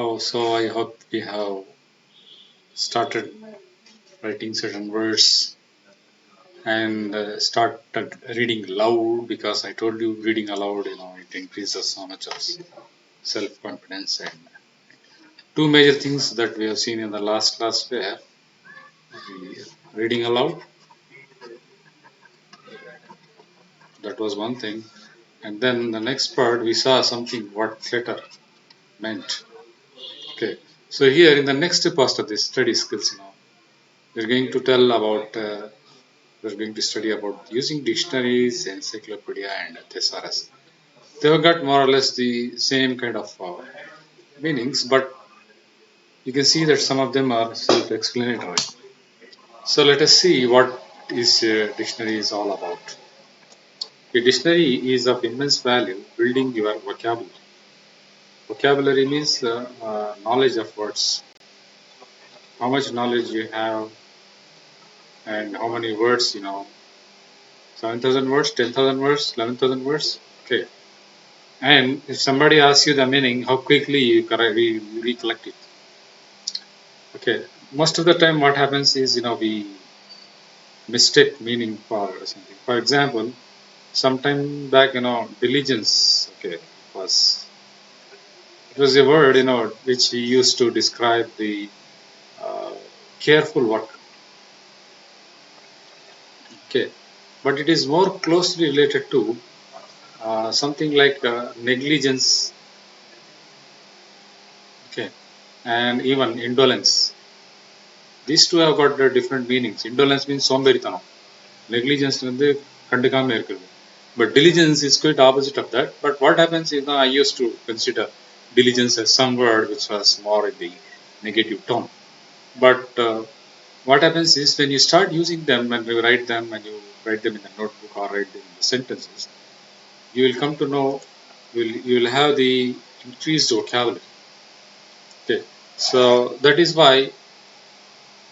Oh, so I hope we have started writing certain words and started reading loud because I told you reading aloud, it increases so much of self-confidence. And two major things that we have seen in the last class were the reading aloud, that was one thing. And then the next part, we saw something what clutter meant. Okay, so here in the next part of this study skills, we're going to tell about we're going to study about using dictionaries, encyclopedia, and thesaurus. They have got more or less the same kind of meanings, but you can see that some of them are self-explanatory. So let us see what is dictionary is all about. A dictionary is of immense value building your vocabulary. Vocabulary means knowledge of words. How much knowledge you have and how many words 7,000 words, 10,000 words, 11,000 words. Okay. And if somebody asks you the meaning, how quickly you recollect it. Okay. Most of the time, what happens is, we mistake meaning for something. For example, sometime back, diligence. Okay, it was a word, which we used to describe the uh, careful work. Okay, but it is more closely related to something like negligence. Okay, and even indolence. These two have got different meanings. Indolence means சோம்பேறித்தனம். Negligence வந்து கண்டுக்காம இருக்கிறது. But diligence is quite opposite of that. But what happens is, I used to consider diligence as some word which was more in the negative tone. But what happens is when you start using them and you write them and you write them in a notebook or write them in the sentences, you will come to know, you will have the increased vocabulary. Okay, so that is why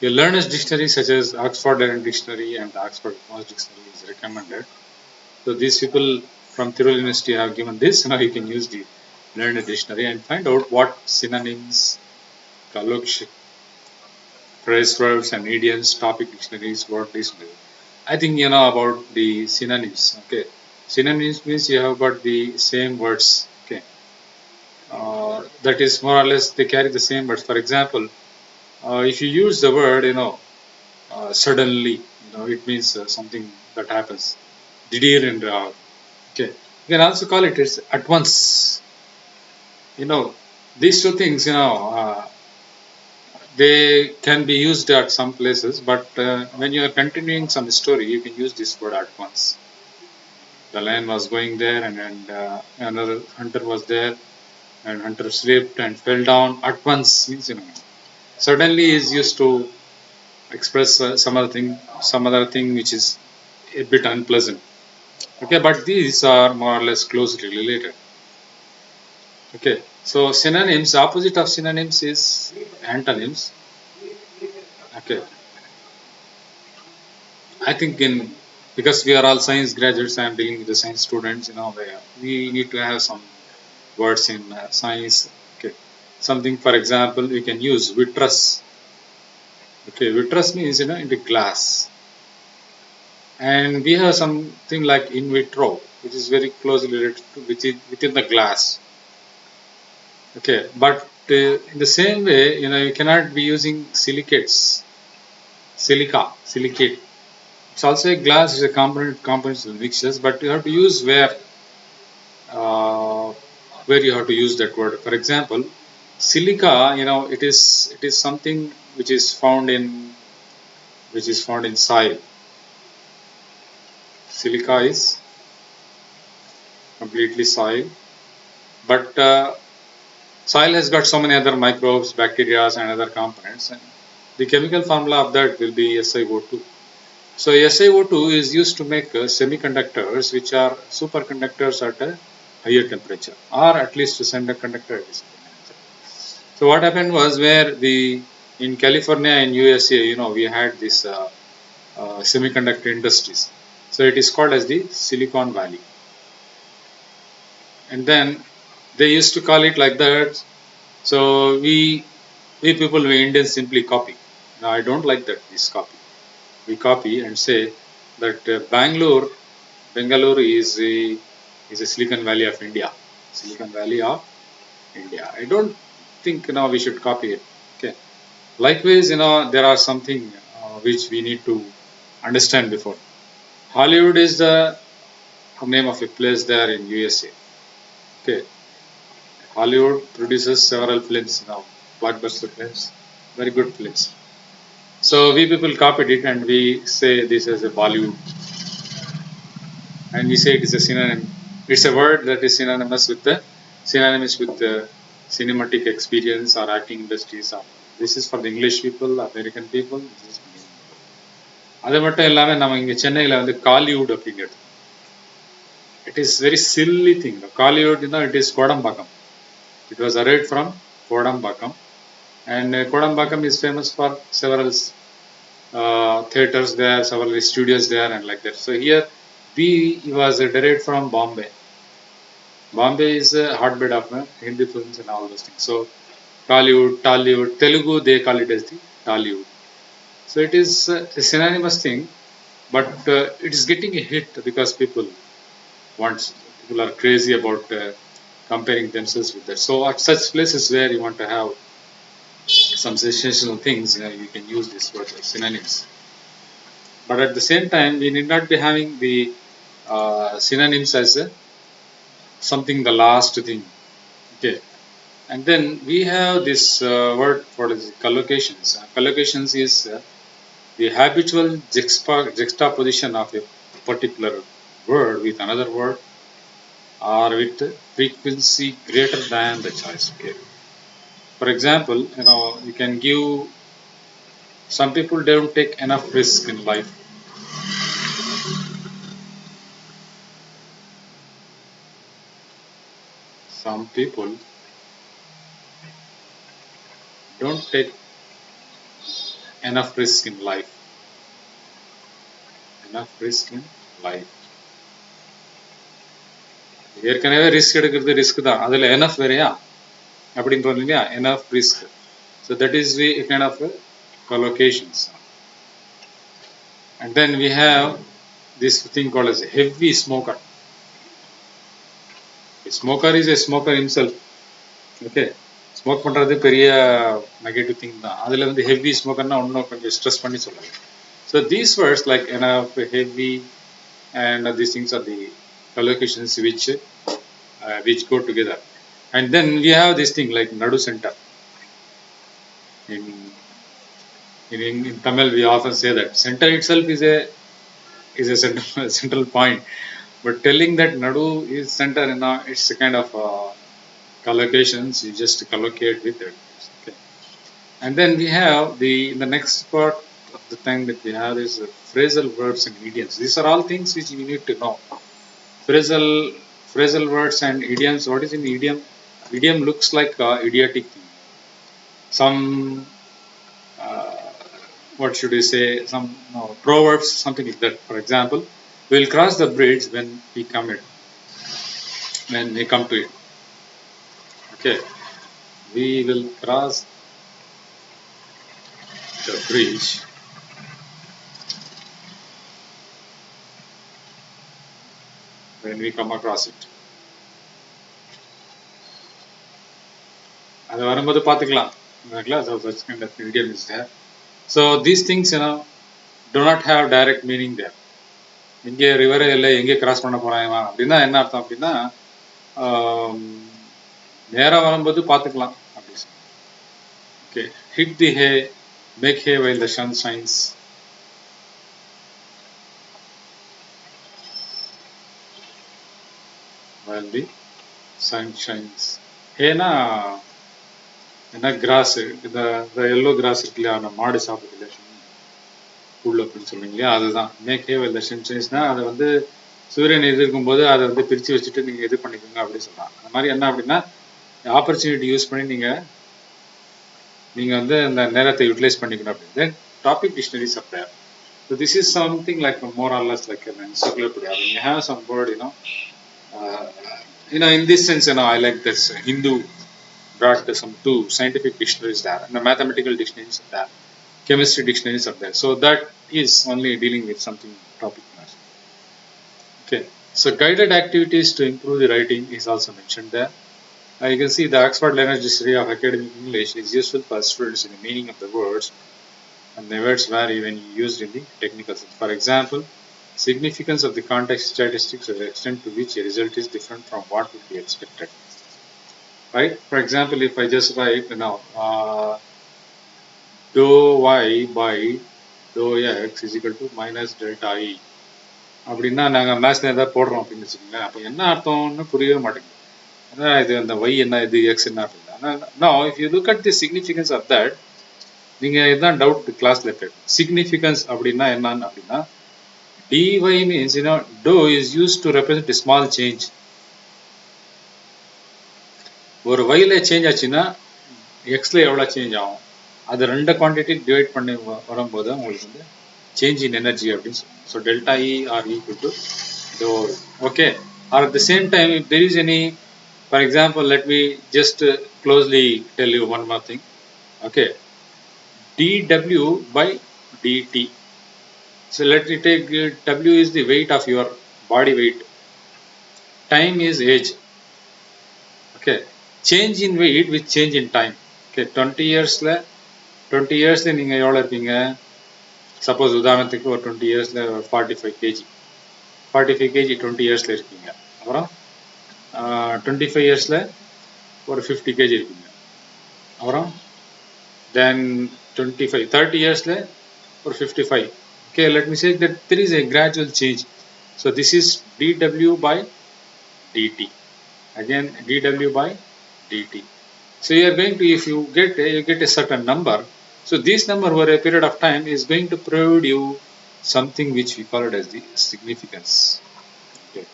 a learner's dictionary such as Oxford Learner Dictionary and the Oxford Advanced Dictionary is recommended. So these people from Tirul University have given this. Now you can use the Learner Dictionary and find out what synonyms, colloquial phrase verbs and idioms, topic dictionaries, word dictionary. I think you know about the synonyms. Okay, synonyms means you have got the same words. Okay, that is more or less they carry the same words. For example, if you use the word, suddenly, it means something that happens. Didir and okay. You can also call it as at once. These two things, they can be used at some places, but when you are continuing some story, you can use this word at once. The lion was going there, and another hunter was there, and hunter slipped and fell down. At once means, suddenly is used to express some other thing which is a bit unpleasant. Okay, but these are more or less closely related. Okay, so synonyms, opposite of synonyms is antonyms. Okay, I think because we are all science graduates, I am dealing with the science students. Where we need to have some words in science. Okay, something for example, we can use vitreous. Okay, vitreous means into glass, and we have something like in vitro, which is very closely related to within the glass. Okay, but in the same way, you cannot be using silicates, silicate. It's also a glass, is a component of mixtures, but you have to use uh, where you have to use that word. For example, silica, it is something which is found in soil. Silica is completely soil, but soil has got so many other microbes, bacteria, and other components, and the chemical formula of that will be SiO2. So SiO2 is used to make semiconductors, which are superconductors at a higher temperature, or at least semiconductor at a temperature. So what happened was where in California and USA, we had this semiconductor industries. So it is called as the Silicon Valley, and then they used to call it like that. So we people, we Indians simply copy. Now I don't like that, this copy. We copy and say that Bangalore is a Silicon Valley of India. Silicon Valley of India. I don't think we should copy it. Okay. Likewise, there are something which we need to understand before. Hollywood is the name of a place there in USA. Okay. Hollywood produces several films now, blockbuster films, very good films. So we people copied it and we say this is a Bollywood, and we say it is a synonym. It's a word that is synonymous with the cinematic experience or acting industries. This is for the English people, American people. This is for the அது மட்டும் இல்லாம நம்ம இங்க சென்னையில வந்து காலிவுட் அப்படிங்கிறது. It is very silly thing. Kaliwood, it is Kodambakam. It was arrived from Kodambakam, and Kodambakam is famous for several theaters there, several studios there, and like that. So here, B was derived from Bombay. Bombay is a hotbed of Hindi films and all those things. So Kaliwood, Tollywood, Telugu, they call it as the Tollywood. So it is a synonymous thing, but it is getting a hit because people are crazy about comparing themselves with that. So at such places where you want to have some sensational things, you can use this word as synonyms. But at the same time, we need not be having the synonyms as something the last thing. Okay. And then we have this word for the collocations. Collocations is the habitual juxtaposition of a particular word with another word, or with frequency greater than the choice. Okay. For example, you can give, some people don't take enough risk in life. Some people don't take enough risk in life. Enough risk in life. ஏற்கனவே risk எடுக்கிறது risk தான், அதில் enough வேறையா அப்படின்னு சொல்லுங்க இல்லையா, enough risk. So that is the kind of collocations. And then we have this thing called as a heavy smoker. A smoker is a smoker himself. Okay. Smoke பண்ணுறது பெரிய negative thing தான். அதில் வந்து heavy ஸ்மோக்கர்னா இன்னும் கொஞ்சம் stress பண்ணி சொல்லுவாங்க. So these words like enough, heavy, and these things are the collocations which go together. And then we have this thing like nadu center. In Tamil we often say that center itself is a central point, but telling that nadu is center, it's a kind of collocations. You just collocate with it. Okay. And then we have the next part of the thing that we have is phrasal verbs and idioms. These are all things which you need to know. Phrasal words and idioms. What is an idiom? Idiom looks like idiotic thing. Some what should we say? Some proverbs, something like that. For example, we'll cross the bridge when we come to it. Okay, we will cross the bridge when we come across it. அது வரும்போது பார்த்துக்கலாம். Such kind of idiom is there. So these things, do not have direct meaning there. இங்கே ரிவரே இல்லை, எங்கே cross பண்ண போறாங்க அப்படின்னா என்ன அர்த்தம் அப்படின்னா, நேராக வரும்போது பார்த்துக்கலாம் அப்படி. Okay, hit the hay, make hay while the sun shines. While the sun shines. ஹேனா என்ன, கிராஸ், இந்த எல்லோ கிராஸ் இருக்கு இல்லையா, அந்த மாடு சாப்பிடுது இல்லையா, புல் அப்படின்னு சொல்லுங்க இல்லையா, அதுதான் make hay while the sun ஷைன்ஸ்னா, அதை வந்து சூரியன் எதிர்க்கும் போது அதை வந்து பிரித்து வச்சுட்டு நீங்கள் இது பண்ணிக்கோங்க அப்படின்னு சொல்கிறாங்க. அந்த மாதிரி என்ன அப்படின்னா, ஆப்பர்ச்சுனிட்டி யூஸ் பண்ணி நீங்கள் வந்து அந்த நேரத்தை யூட்டிலைஸ் பண்ணிக்கணும் அப்படின்னு. Then topic dictionaries are there. So this is something like more or less like an encyclopedia. When you have some word, in this sense, I like this Hindu brought some two scientific dictionaries there, and the mathematical dictionaries are there, chemistry dictionaries are there. So that is only dealing with something topic. Okay. So guided activities to improve the writing is also mentioned there. You can see the Oxford Learner's Dictionary of Academic English is useful for students in the meaning of the words, and the words vary when used in the technical sense. For example, significance of the context statistics or the extent to which a result is different from what would be expected. Right? For example, if I just write now, dou y by dou x is equal to minus delta e. அப்படின்னா நாங்கள் மேத்ஸில் ஏதாவது போடுறோம் அப்படின்னு வச்சுக்கோங்களேன். அப்போ என்ன அர்த்தம்னு புரியவே மாட்டேங்குது. அதான் இது அந்த y என்ன, இது எக்ஸ் என்ன அப்படின்னு. ஆனால் now if you look at the significance of that, நீங்கள் இதுதான் டவுட் கிளாஸில் கேட்கும். சிக்னிஃபிகன்ஸ் அப்படின்னா என்னன்னு அப்படின்னா, dy means, dou is used to represent a small change. ஒரு yல சேஞ்ச் ஆச்சுன்னா எக்ஸில் எவ்வளோ சேஞ்ச் ஆகும், அது ரெண்டு குவான்டிட்டி டிவைட் பண்ணி வரும்போது உங்களுக்கு வந்து change in energy அப்படின்னு சொல்லுவோம். So delta E are equal to dou. Okay. Or at the same time, if there is any, for example, let me just closely tell you one more thing. Okay. dW by dt. So let me take W is the weight of your body weight. Time is age. Okay. Change in weight with change in time. Okay. 20 years நீங்கள் எவ்வளோ இருப்பீங்க? Suppose உதாரணத்துக்கு ஒரு 20 இயர்ஸில் 45 kg 20 இயர்ஸில் இருக்கீங்க. அப்புறம் 25 இயர்ஸில் ஒரு 50 kg இருப்பீங்க. அப்புறம் தென் 30 இயர்ஸில் ஒரு 55. Okay, let me say that there is a gradual change. So this is dW by dt. Again dW by dt. So you are going to, if you get a certain number, so this number over a period of time is going to provide you something which we call it as the significance. Okay.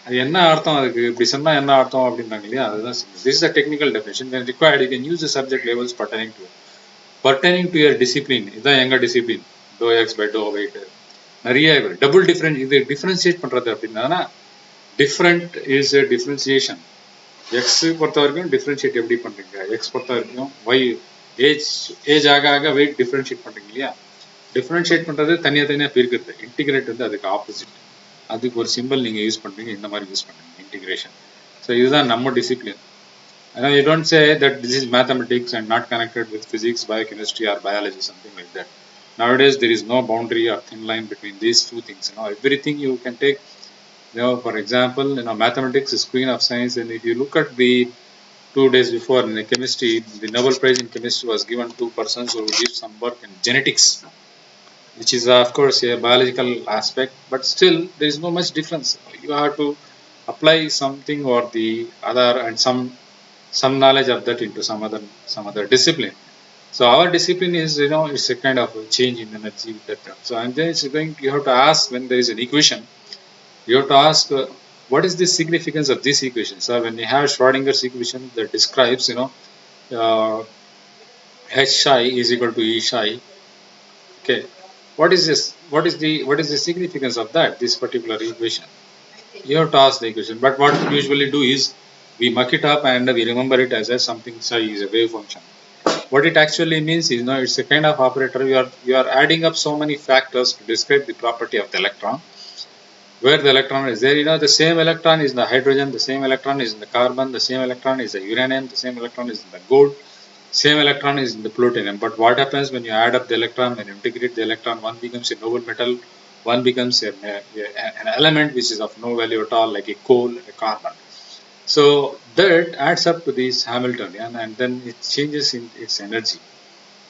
அது என்ன அர்த்தம், அதுக்கு இப்படி சொன்னா என்ன அர்த்தம் அப்படின்றாங்க இல்லையா, அதுதான் this is a technical definition. When required, you can use the subject labels pertaining to your discipline. இதுதான் எங்க discipline, dou x by dou y. நிறைய டபுள் டிஃபரன்ஸ், இது டிஃபரன்ஷியேட் பண்றது அப்படின்னா, different is a differentiation. X பொறுத்த வரைக்கும் differentiate எப்படி பண்ணுறீங்க, எக்ஸ் பொறுத்த வரைக்கும் ஒய் ஏஜ் ஆக வெயிட் டிஃப்ரென்ஷியேட் பண்ணுறீங்க இல்லையா. டிஃப்ரென்ஷியேட் பண்ணுறது தனியாக பிரிக்கிறது. இன்டிகிரேட் வந்து அதுக்கு ஆப்போசிட். அதுக்கு ஒரு சிம்பிள் நீங்கள் யூஸ் பண்ணுறீங்க, இந்த மாதிரி யூஸ் பண்ணுறீங்க, இன்டிகிரேஷன். ஸோ இதுதான் நம்ம டிசிப்ளின். ஆனால் you don't say that this is mathematics and not connected with physics, biochemistry or biology, something like that. Nowadays there is no boundary or thin line between these two things. Everything you can take. For example, mathematics is queen of science, and if you look at the 2 days before in the chemistry, the Nobel Prize in chemistry was given to persons who did some work in genetics, which is of course a biological aspect, but still there is no much difference. You have to apply something or the other, and some knowledge of that into some other discipline. So our discipline is, it's a kind of a change in energy with that term. So and then you have to ask, when there is an equation, you have to ask what is the significance of this equation. So when you have Schrodinger's equation that describes, H psi is equal to E psi. Okay, what is this? What is the significance of that? This particular equation. You have to ask the equation. But what we usually do is we muck it up and we remember it as something psi is a wave function. What it actually means is, it's a kind of operator. You are adding up so many factors to describe the property of the electron. Where the electron is there, the same electron is in the hydrogen, the same electron is in the carbon, the same electron is the uranium, the same electron is in the gold, same electron is in the plutonium. But what happens when you add up the electron, when you integrate the electron, one becomes a noble metal, one becomes an element which is of no value at all, like a coal, a carbon. So that adds up to this Hamiltonian, and then it changes in its energy.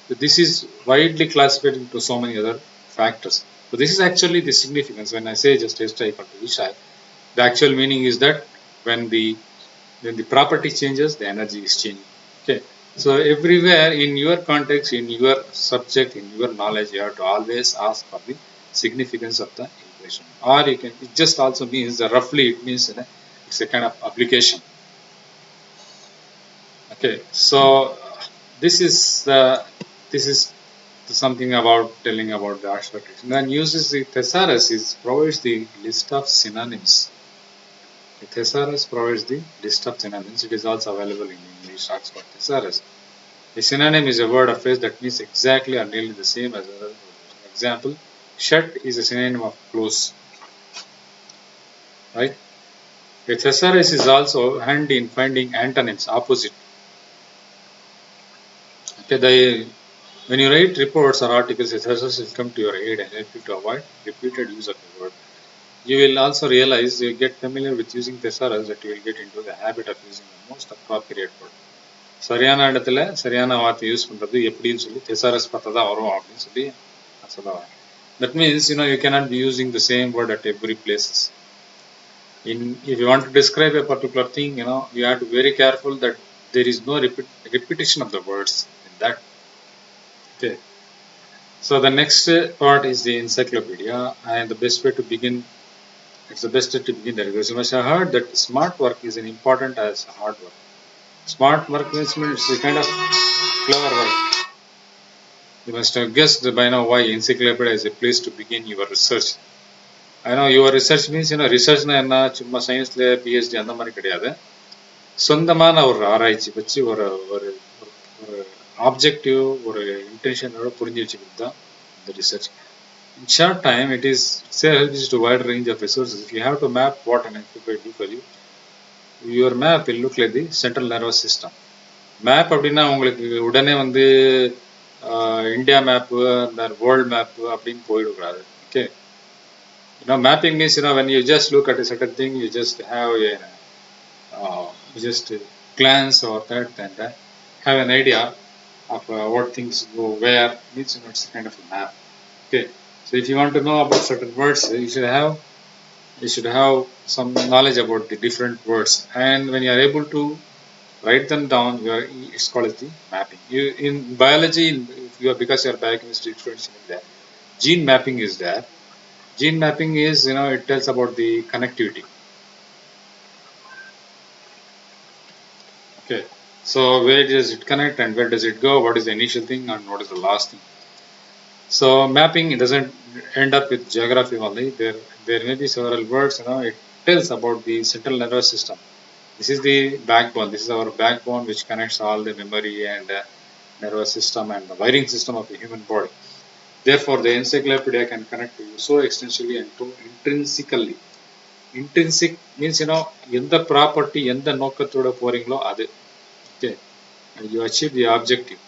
So this is widely classified into so many other factors. So this is actually the significance. When I say just H equal to E psi, the actual meaning is that when the property changes, the energy is changing. Okay. So everywhere in your context, in your subject, in your knowledge, you have to always ask for the significance of the equation. Or you can, it just also means that roughly it means it's a kind of application. Okay. So this is something about telling about the Oxford. Then uses the thesaurus, provides the list of synonyms. A thesaurus provides the list of synonyms. It is also available in English Oxford Thesaurus. A synonym is a word or phrase that means exactly or nearly the same as another word. For example, shirt is a synonym of clothes, right? A thesaurus is also handy in finding antonyms, opposite. Okay, when you write reports or articles, a thesaurus will come to your aid and help you to avoid repeated use of a word. You will also realize you get familiar with using thesaurus that you will get into the habit of using the most appropriate word. சரியான இடத்துல சரியான வார்த்தை use பண்றது எப்படின்னு சொல்லி thesaurus பார்த்தா தான் வரும் அப்படின்னு சொல்லி நான் சொல்ல வரேன். That means you cannot be using the same word at every places. If you want to describe a particular thing, you have to be very careful that there is no repetition of the words in that. Okay. So the next part is the encyclopedia, and the best way to begin. It's the best way to begin there because you must have heard that smart work is as important as hard work. Smart work means it's a kind of clever work. You must have guessed by now why encyclopedia is a place to begin your research. I know your research means research na enna சும்மா சயின்ஸ்ல PhD அந்த மாதிரி கிடையாது. சொந்தமான ஒரு ஆராய்ச்சி வச்சு ஒரு ஒரு ஒரு ஆப்ஜெக்டிவ் ஒரு இன்டென்ஷனோட புரிஞ்சு வச்சுக்கிறது தான் இந்த research. In short time, it helps to wide range of resources. If you have to map what an encyclopedia do for you, your map will look like the central nervous system. Map அப்படின்னா உங்களுக்கு உடனே வந்து India map அந்த world map அப்படின்னு போயிடக்கூடாது. Okay, mapping means when you just look at a certain thing, you just have you just glance over that and have an idea of what things go where. Means it's kind of a map. Okay, so if you want to know about certain words, you should have some knowledge about the different words, and when you are able to write them down, it's called as the mapping. In biology, because you are biochemistry students, gene mapping is there. Gene mapping is it tells about the connectivity. Okay, so where does it connect and where does it go? What is the initial thing and what is the last thing? So mapping, it doesn't end up with geography only. There may be several words. It tells about the central nervous system. This is the backbone. This is our backbone which connects all the memory and nervous system and the wiring system of the human body. Therefore, the encyclopedia can connect to you so extensively and so intrinsically. Intrinsic means எந்த property எந்த நோக்கத்தோட போறீங்களோ அது. Okay, and you achieve the objective.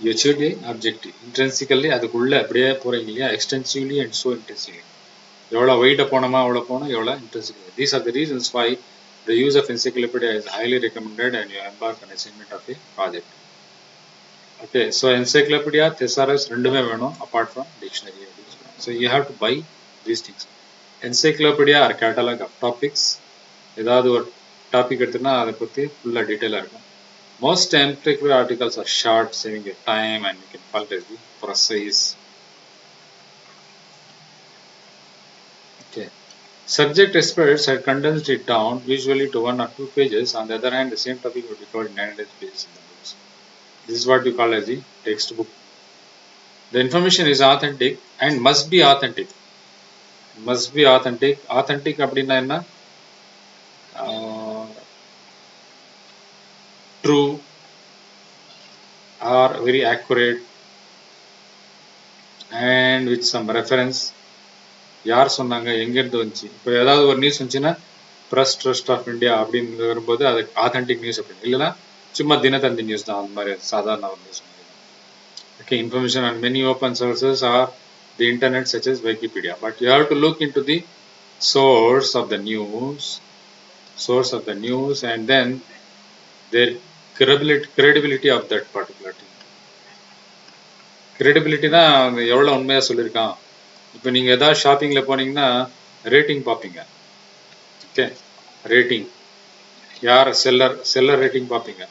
You achieve the objective. Intrinsically அதுக்குள்ள அப்படியே போறீங்க இல்லையா, extensively and so intensively. எவ்வளோ வெயிட்ட போனோமா அவ்வளோ போனோம், எவ்வளோ intensively. These are the reasons why the use of encyclopedia is highly recommended and you embark on assignment of a project. Okay, so encyclopedia, thesaurus ரெண்டுமே வேணும் apart from dictionary. So you have to buy these things. Encyclopedia or catalog of topics. ஏதாவது ஒரு topic எடுத்துனா அதை பற்றி ஃபுல்லாக டீட்டெயிலாக இருக்கும். Most encyclopedia articles are short, saving your time, and you can follow the precise. Okay. Subject experts had condensed it down, usually to 1 or 2 pages. On the other hand, the same topic would be covered in 900 pages in the books. This is what we call as the textbook. The information is authentic and must be authentic. Must be authentic. Authentic அப்படின்னா என்ன? True or very accurate and with some reference. யார் சொன்னாங்க, எங்கேருந்து வந்துச்சு. இப்போ ஏதாவது ஒரு news வந்துச்சுன்னா ப்ரெஸ் ட்ரஸ்ட் ஆஃப் இந்தியா அப்படின்னு வரும்போது அது ஆத்தென்டிக் நியூஸ் அப்படின்னு, இல்லைன்னா சும்மா தினத்தந்தி நியூஸ் தான், அந்த மாதிரி சாதாரண ஒரு news. Okay, information on many open sources are the internet such as Wikipedia, but you have to look into the source of the news and then their credibility of that particular thing. Credibility தான் எவ்வளோ உண்மையாக சொல்லியிருக்கான். இப்போ நீங்கள் ஏதாவது ஷாப்பிங்கில் போனீங்கன்னா rating பார்ப்பீங்க. Okay, rating யார் செல்லர் ரேட்டிங் பார்ப்பீங்க.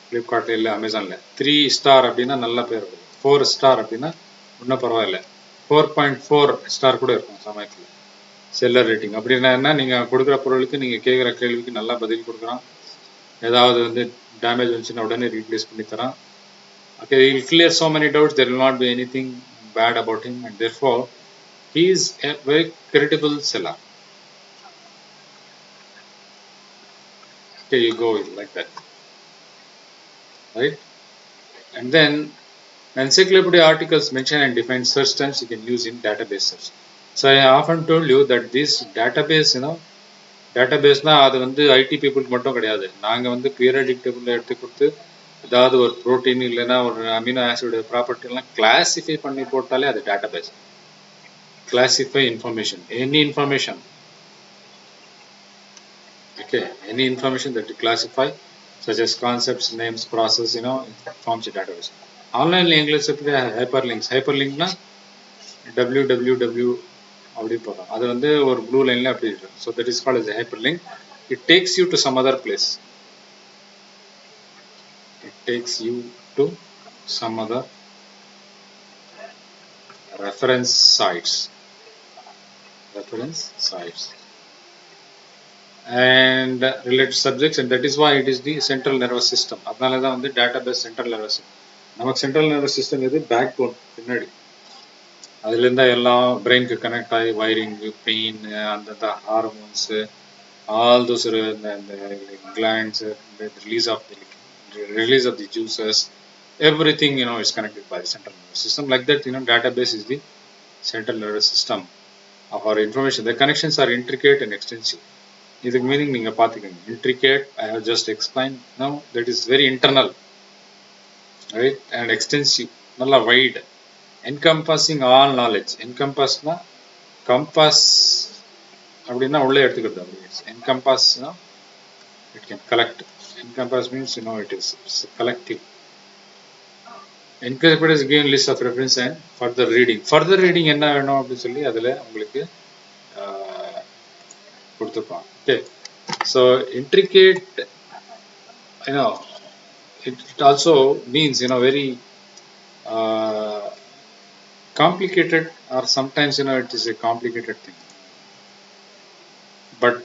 ஃப்ளிப்கார்ட்டில் இல்லை அமேசானில் 3 ஸ்டார் அப்படின்னா நல்ல பேர் வருது. 4 ஸ்டார் அப்படின்னா இன்னும் பரவாயில்ல. 4.4 ஸ்டார் கூட இருக்கும் சமயத்தில். செல்லர் ரேட்டிங் அப்படின்னா என்ன, நீங்கள் கொடுக்குற பொருளுக்கு நீங்கள் கேட்குற கேள்விக்கு நல்லா பதில் கொடுக்குறான். ஏதாவது வந்து டேமேஜ் வந்துச்சுன்னா உடனே ரீப்ளேஸ் பண்ணி தரான். Okay, he will clear so many doubts. There will not be anything bad about him, and therefore he is a very credible seller. Okay, you go with like that, right? And then encyclopedia articles mention and define search terms you can use in database search. So I often told you that this database, டேட்டாபேஸ்னால் அது வந்து ID பீப்புளுக்கு மட்டும் கிடையாது. நாங்கள் வந்து periodic டேபிளில் எடுத்து கொடுத்து ஏதாவது ஒரு ப்ரோட்டீன் இல்லைன்னா ஒரு அமினோ ஆசிட் ப்ராப்பர்ட்டிலாம் கிளாசிஃபை பண்ணி போட்டாலே அது database. Classify information, any information, okay, any information that you classify such as concepts, names, process, it forms a database. Online English hyperlinks. Hyperlinkனா www அப்படி போகிறோம், அது வந்து ஒரு ப்ளூ லைனில் அப்படி இருக்கு. So that is called as a hyperlink. It takes you to some other place. It takes you to some other reference sites. And related subjects, and that is why it is the central nervous system. அதனால தான் வந்து database central nervous system. நமக்கு central nervous system எது? Back phone பின்னாடி. அதுலேருந்து எல்லாம் பிரெயினுக்கு connect ஆகி வயரிங், பெயின், அந்த hormones, all those glands, the release of the juices, everything is connected by the central nervous system. Like that, database is the central nervous system of our information. The connections are intricate and extensive. இதுக்கு meaning நீங்கள் பார்த்துக்கோங்க. intricate I have just explained. Now that is very internal, right? And extensive, நல்லா wide, encompassing all knowledge. encompassனா compass அப்படின்னா உள்ளே எடுத்துக்கிறது. அப்படி encompassனா it can collect. encompass means it is collective. Encyclopedia is given list of reference and further reading. Further reading என்ன வேணும் அப்படின்னு சொல்லி அதில் உங்களுக்கு கொடுத்துருப்பாங்க. Okay, so intricate, it also means very complicated, or sometimes it is a complicated thing, but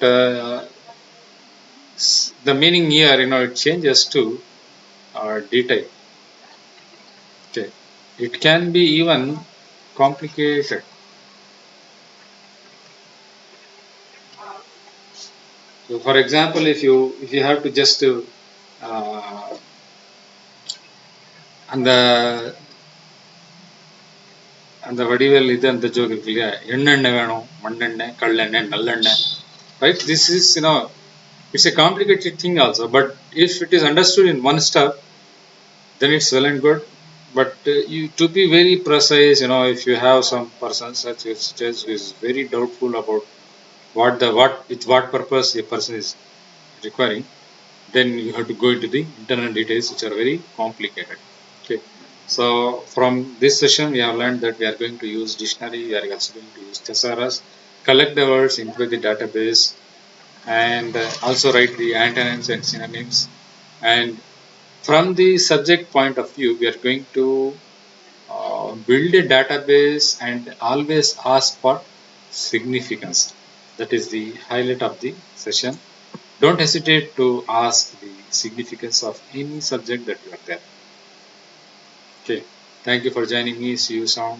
the meaning here it changes to detail. Okay, it can be even complicated. So for example, if you have to just அந்த வடிவேல் இது அந்த joke இருக்கு இல்லையா, எண்ணெண்ணெய் வேணும், மண்ணெண்ணெய், கல்லெண்ணெய், நல்லெண்ணெய், right? This is it's a complicated thing also, but if it is understood in one step, then it's well and good. But you to be very precise, if you have some person such as who is very doubtful about with what purpose a person is requiring, then you have to go into the internal details which are very complicated. Okay, so from this session we have learned that we are going to use dictionary, we are also going to use thesaurus, collect the words into the database, and also write the antonyms and synonyms. And from the subject point of view, we are going to build a database and always ask for significance. That is the highlight of the session. Don't hesitate to ask the significance of any subject that you are there. Okay, thank you for joining me. See you soon.